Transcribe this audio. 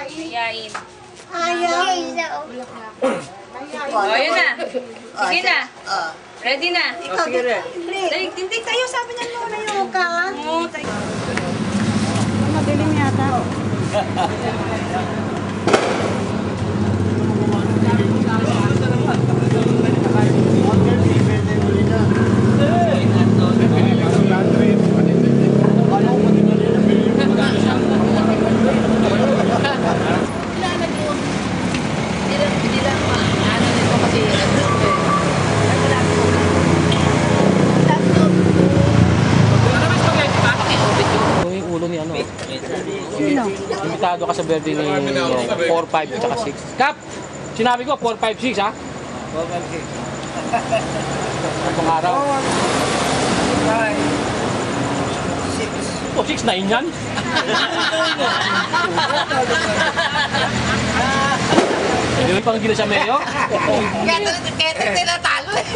Yain. Ayaw. O, yun na. Sige na. Ready na. Ikaw, Tindig tayo, sabi niya mo. ayaw ka. Oo, tayo. Madilim yata. Yung ulo ni ano? Imbitado ka sa birthday ni 4, 5, tsaka 6. Kap! Sinabi ko 4, 5, 6 ha? 4, 5, 6. Itong araw. Oh, 6 na yun yan? Hindi mo pang gila sa mayo? Kaya tinatalo eh.